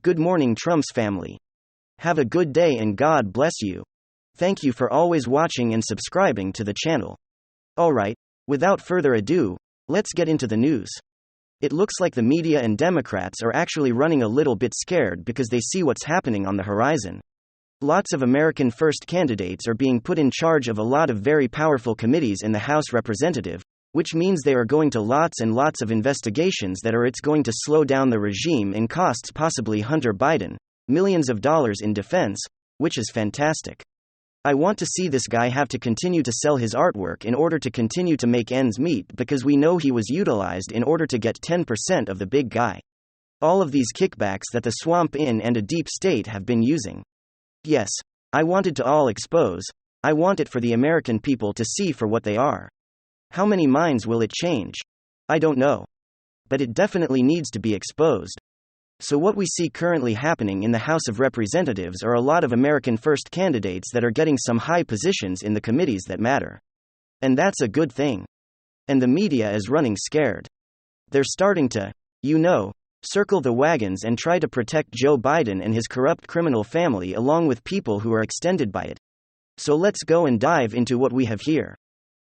Good morning, Trump's family. Have a good day and God bless you. Thank you for always watching and subscribing to the channel. Alright, without further ado, let's get into the news. It looks like the media and Democrats are actually running a little bit scared because they see what's happening on the horizon. Lots of American first candidates are being put in charge of a lot of very powerful committees in the House Representative, which means they are going to lots and lots of investigations that are it's going to slow down the regime and costs possibly Hunter Biden millions of dollars in defense, which is fantastic. I want to see this guy have to continue to sell his artwork in order to continue to make ends meet because we know he was utilized in order to get 10% of the big guy. All of these kickbacks that the Swamp Inn and a deep state have been using. Yes, I wanted to all expose. I want it for the American people to see for what they are. How many minds will it change? I don't know. But it definitely needs to be exposed. So what we see currently happening in the House of Representatives are a lot of American first candidates that are getting some high positions in the committees that matter. And that's a good thing. And the media is running scared. They're starting to, circle the wagons and try to protect Joe Biden and his corrupt criminal family along with people who are extended by it. So let's go and dive into what we have here.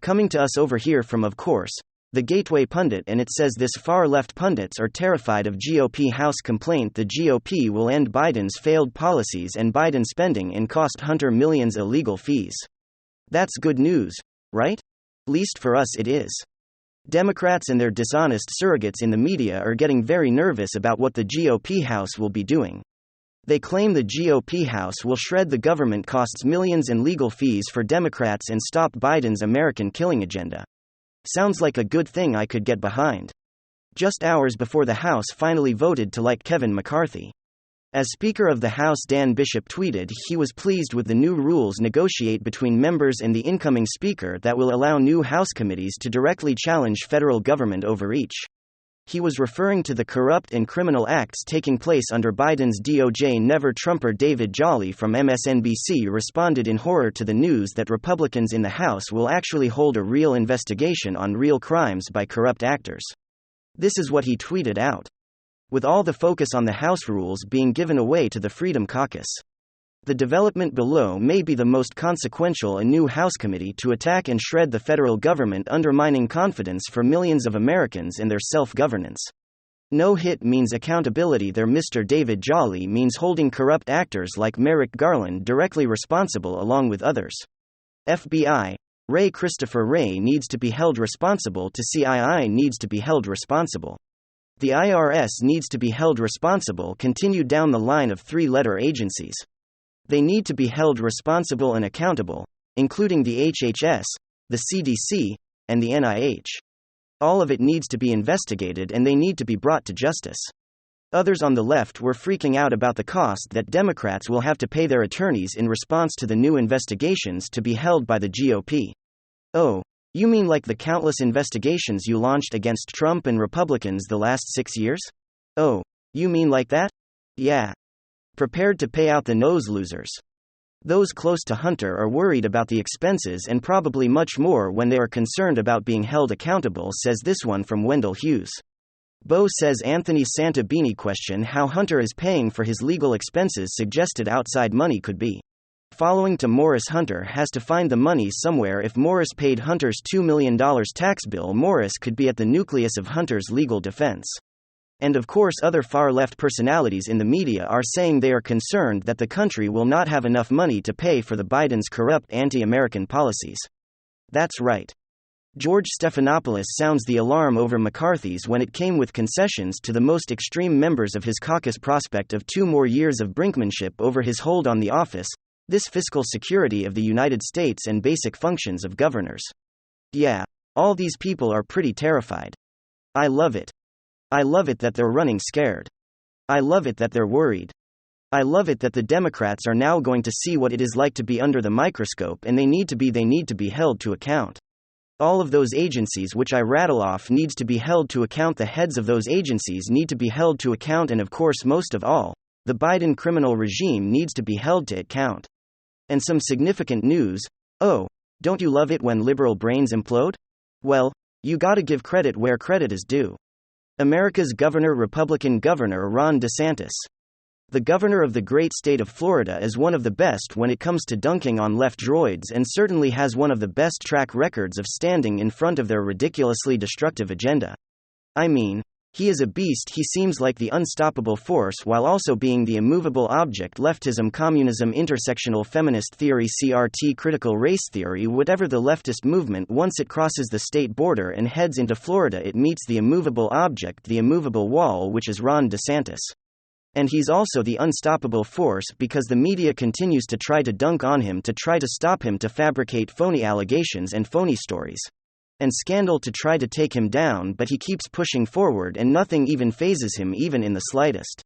Coming to us over here from, of course, the Gateway Pundit, and it says this far-left pundits are terrified of GOP House complaint the GOP will end Biden's failed policies and Biden spending and cost Hunter millions illegal fees. That's good news, right? Least for us it is. Democrats and their dishonest surrogates in the media are getting very nervous about what the GOP House will be doing. They claim the GOP House will shred the government costs millions in legal fees for Democrats and stop Biden's American killing agenda. Sounds like a good thing I could get behind. Just hours before the House finally voted to like Kevin McCarthy. As Speaker of the House, Dan Bishop tweeted he was pleased with the new rules negotiate between members and the incoming Speaker that will allow new House committees to directly challenge federal government overreach. He was referring to the corrupt and criminal acts taking place under Biden's DOJ. Never Trumper David Jolly from MSNBC responded in horror to the news that Republicans in the House will actually hold a real investigation on real crimes by corrupt actors. This is what he tweeted out. With all the focus on the House rules being given away to the Freedom Caucus. The development below may be the most consequential: a new House committee to attack and shred the federal government, undermining confidence for millions of Americans in their self-governance. No hit means accountability there. Mr. David Jolly means holding corrupt actors like Merrick Garland directly responsible along with others. FBI, Ray Christopher Wray needs to be held responsible. CII needs to be held responsible. The IRS needs to be held responsible. Continued down the line of three-letter agencies. They need to be held responsible and accountable, including the HHS, the CDC, and the NIH. All of it needs to be investigated and they need to be brought to justice. Others on the left were freaking out about the cost that Democrats will have to pay their attorneys in response to the new investigations to be held by the GOP. Oh, you mean like the countless investigations you launched against Trump and Republicans the last 6 years? Oh, you mean like that? Yeah. Prepared to pay out the nose losers. Those close to Hunter are worried about the expenses and probably much more when they are concerned about being held accountable, says this one from Wendell Hughes. Bo says Anthony Santabini question how Hunter is paying for his legal expenses, suggested outside money could be following to Morris. Hunter has to find the money somewhere. If Morris paid Hunter's $2 million tax bill, Morris could be at the nucleus of Hunter's legal defense. And of course other far-left personalities in the media are saying they are concerned that the country will not have enough money to pay for the Biden's corrupt anti-American policies. That's right. George Stephanopoulos sounds the alarm over McCarthy's when it came with concessions to the most extreme members of his caucus. Prospect of 2 more years of brinkmanship over his hold on the office, this fiscal security of the United States and basic functions of governors. Yeah, all these people are pretty terrified. I love it. I love it that they're running scared. I love it that they're worried. I love it that the Democrats are now going to see what it is like to be under the microscope, and they need to be held to account. All of those agencies which I rattle off needs to be held to account. The heads of those agencies need to be held to account, and of course most of all, the Biden criminal regime needs to be held to account. And some significant news. Oh, don't you love it when liberal brains implode? Well, you gotta give credit where credit is due. America's governor, Republican Governor Ron DeSantis. The governor of the great state of Florida is one of the best when it comes to dunking on left droids and certainly has one of the best track records of standing in front of their ridiculously destructive agenda. I mean, he is a beast. He seems like the unstoppable force while also being the immovable object. Leftism, communism, intersectional feminist theory, CRT, critical race theory, whatever the leftist movement, once it crosses the state border and heads into Florida, it meets the immovable object, the immovable wall, which is Ron DeSantis. And he's also the unstoppable force because the media continues to try to dunk on him, to try to stop him, to fabricate phony allegations and phony stories and scandal to try to take him down, but he keeps pushing forward and nothing even phases him, even in the slightest.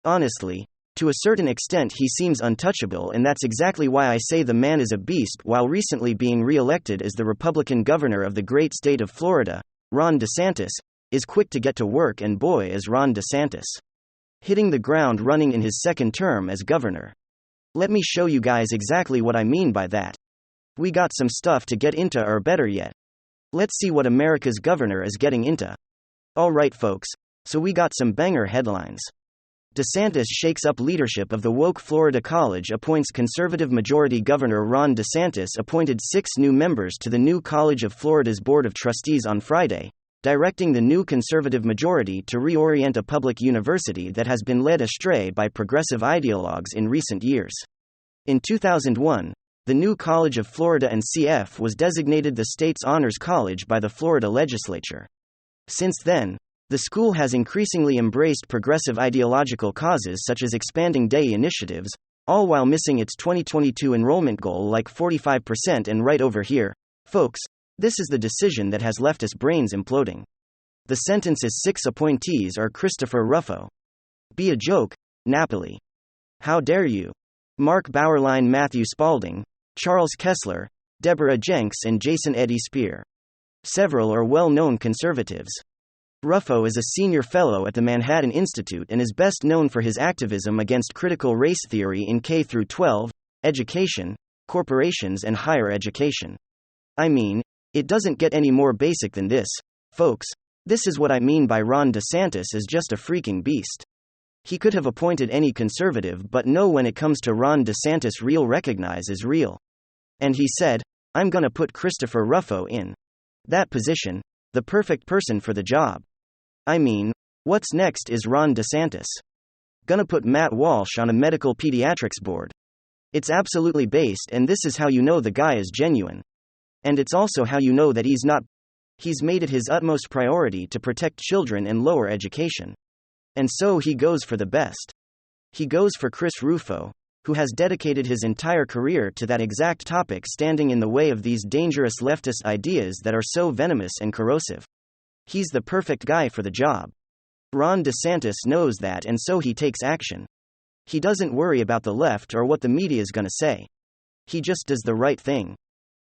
Honestly, to a certain extent he seems untouchable, and that's exactly why I say the man is a beast. While recently being re-elected as the Republican governor of the great state of Florida, Ron DeSantis is quick to get to work, and boy is Ron DeSantis hitting the ground running in his second term as governor. Let me show you guys exactly what I mean by that. We got some stuff to get into, or better yet, let's see what America's governor is getting into. Alright folks, so we got some banger headlines. DeSantis shakes up leadership of the woke Florida College, appoints conservative majority governor. Ron DeSantis appointed 6 new members to the new College of Florida's Board of Trustees on Friday, directing the new conservative majority to reorient a public university that has been led astray by progressive ideologues in recent years. In 2001, the new College of Florida and CF was designated the state's honors college by the Florida legislature. Since then, the school has increasingly embraced progressive ideological causes such as expanding day initiatives, all while missing its 2022 enrollment goal like 45%. And right over here, folks, this is the decision that has leftist brains imploding. The sentence is 6 appointees are Christopher Ruffo. Be a joke, Napoli. How dare you? Mark Bauerlein, Matthew Spalding, Charles Kessler, Deborah Jenks, and Jason Eddie Spear. Several are well-known conservatives. Ruffo is a senior fellow at the Manhattan Institute and is best known for his activism against critical race theory in K-12, education, corporations, and higher education. I mean, it doesn't get any more basic than this, folks. This is what I mean by Ron DeSantis is just a freaking beast. He could have appointed any conservative, but no, when it comes to Ron DeSantis, real recognize is real. And he said, I'm gonna put Christopher Ruffo in that position, the perfect person for the job. I mean, what's next? Is Ron DeSantis gonna put Matt Walsh on a medical pediatrics board? It's absolutely based, and this is how you know the guy is genuine. And it's also how you know that he's not. He's made it his utmost priority to protect children and lower education. And so he goes for the best. He goes for Chris Rufo, who has dedicated his entire career to that exact topic, standing in the way of these dangerous leftist ideas that are so venomous and corrosive. He's the perfect guy for the job. Ron DeSantis knows that, and so he takes action. He doesn't worry about the left or what the media is gonna say. He just does the right thing.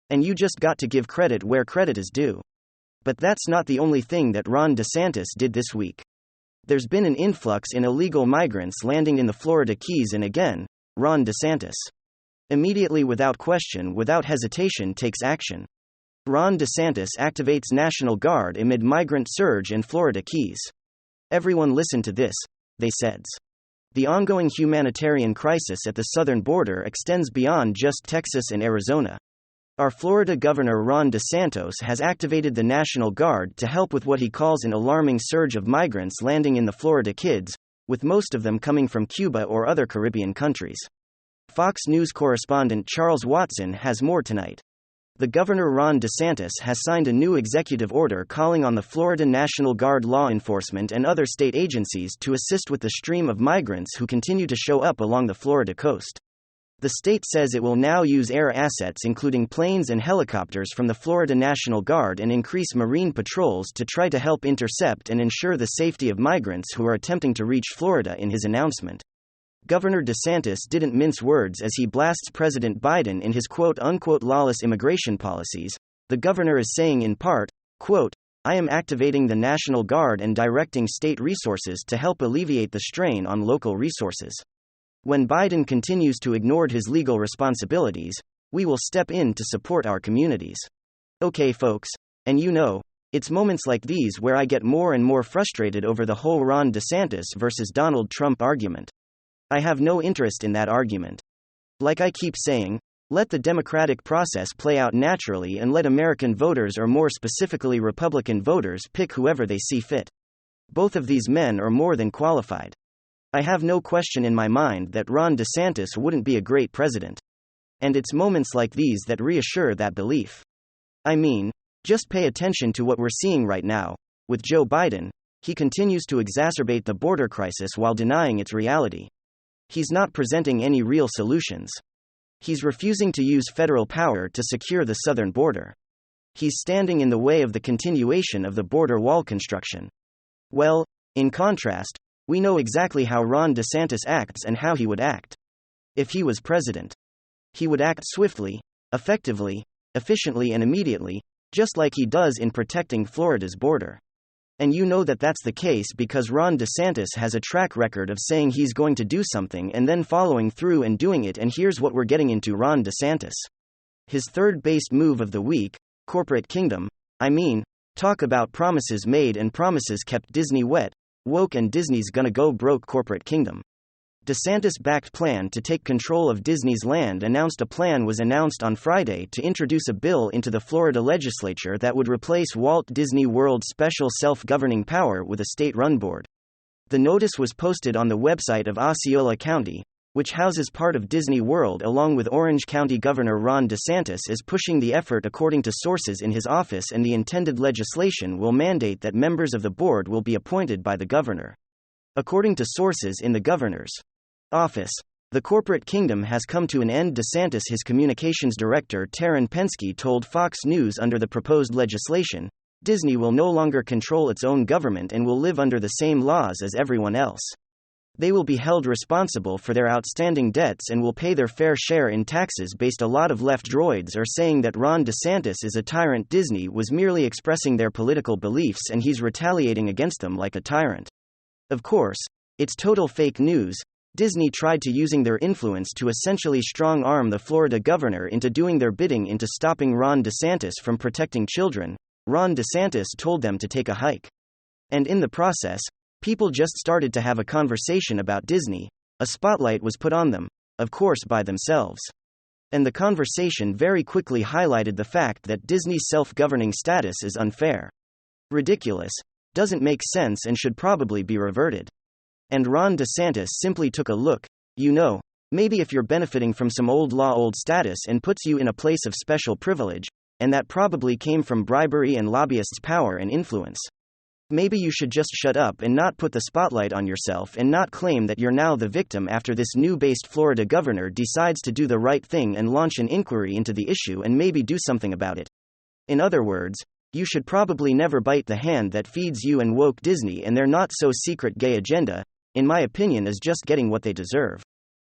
And you just got to give credit where credit is due. But that's not the only thing that Ron DeSantis did this week. There's been an influx in illegal migrants landing in the Florida Keys, and again, Ron DeSantis immediately, without question, without hesitation, takes action. Ron DeSantis activates National Guard amid migrant surge in Florida Keys. Everyone listen to this, they said. The ongoing humanitarian crisis at the southern border extends beyond just Texas and Arizona. Our Florida Governor Ron DeSantis has activated the National Guard to help with what he calls an alarming surge of migrants landing in the Florida Keys, with most of them coming from Cuba or other Caribbean countries. Fox News correspondent Charles Watson has more tonight. The Governor Ron DeSantis has signed a new executive order calling on the Florida National Guard, law enforcement, and other state agencies to assist with the stream of migrants who continue to show up along the Florida coast. The state says it will now use air assets, including planes and helicopters from the Florida National Guard, and increase marine patrols to try to help intercept and ensure the safety of migrants who are attempting to reach Florida. In his announcement, Governor DeSantis didn't mince words as he blasts President Biden in his quote-unquote lawless immigration policies. The governor is saying in part, quote, I am activating the National Guard and directing state resources to help alleviate the strain on local resources. When Biden continues to ignore his legal responsibilities, we will step in to support our communities. Okay, folks, and you know, it's moments like these where I get more and more frustrated over the whole Ron DeSantis versus Donald Trump argument. I have no interest in that argument. Like I keep saying, let the democratic process play out naturally and let American voters, or more specifically Republican voters, pick whoever they see fit. Both of these men are more than qualified. I have no question in my mind that Ron DeSantis wouldn't be a great president. And it's moments like these that reassure that belief. I mean, just pay attention to what we're seeing right now. With Joe Biden, he continues to exacerbate the border crisis while denying its reality. He's not presenting any real solutions. He's refusing to use federal power to secure the southern border. He's standing in the way of the continuation of the border wall construction. Well, in contrast, we know exactly how Ron DeSantis acts and how he would act. If he was president, he would act swiftly, effectively, efficiently, and immediately, just like he does in protecting Florida's border. And you know that that's the case because Ron DeSantis has a track record of saying he's going to do something and then following through and doing it. And here's what we're getting into Ron DeSantis. His third-based move of the week, corporate kingdom. I mean, talk about promises made and promises kept. Disney wet, woke, and Disney's gonna go broke. Corporate kingdom. DeSantis-backed plan to take control of Disney's land. A plan was announced on Friday to introduce a bill into the Florida legislature that would replace Walt Disney World's special self-governing power with a state-run board. The notice was posted on the website of Osceola County, which houses part of Disney World, along with Orange County Governor Ron DeSantis is pushing the effort according to sources in his office, and the intended legislation will mandate that members of the board will be appointed by the governor. According to sources in the governor's office, the corporate kingdom has come to an end. DeSantis, his communications director Taryn Penske, told Fox News under the proposed legislation, Disney will no longer control its own government and will live under the same laws as everyone else. They will be held responsible for their outstanding debts and will pay their fair share in taxes. A lot of left droids are saying that Ron DeSantis is a tyrant. Disney was merely expressing their political beliefs and he's retaliating against them like a tyrant. Of course, it's total fake news. Disney tried to using their influence to essentially strong-arm the Florida governor into doing their bidding into stopping Ron DeSantis from protecting children. Ron DeSantis told them to take a hike. And in the process, people just started to have a conversation about Disney. A spotlight was put on them, of course by themselves. And the conversation very quickly highlighted the fact that Disney's self-governing status is unfair, ridiculous, doesn't make sense, and should probably be reverted. And Ron DeSantis simply took a look. Maybe if you're benefiting from some old law, old status, and puts you in a place of special privilege, and that probably came from bribery and lobbyists' power and influence. Maybe you should just shut up and not put the spotlight on yourself and not claim that you're now the victim after this new-based Florida governor decides to do the right thing and launch an inquiry into the issue and maybe do something about it. In other words, you should probably never bite the hand that feeds you, and woke Disney and their not-so-secret gay agenda, in my opinion, is just getting what they deserve.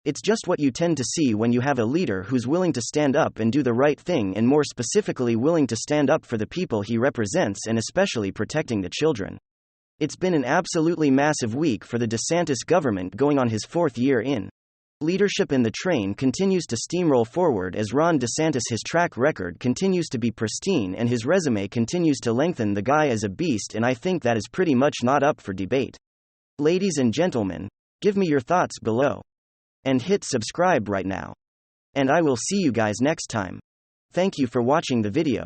It's just what you tend to see when you have a leader who's willing to stand up and do the right thing, and more specifically willing to stand up for the people he represents and especially protecting the children. It's been an absolutely massive week for the DeSantis government, going on his fourth year in leadership, and the train continues to steamroll forward as Ron DeSantis, his track record continues to be pristine and his resume continues to lengthen. The guy is a beast, and I think that is pretty much not up for debate. Ladies and gentlemen, give me your thoughts below. And hit subscribe right now. And I will see you guys next time. Thank you for watching the video.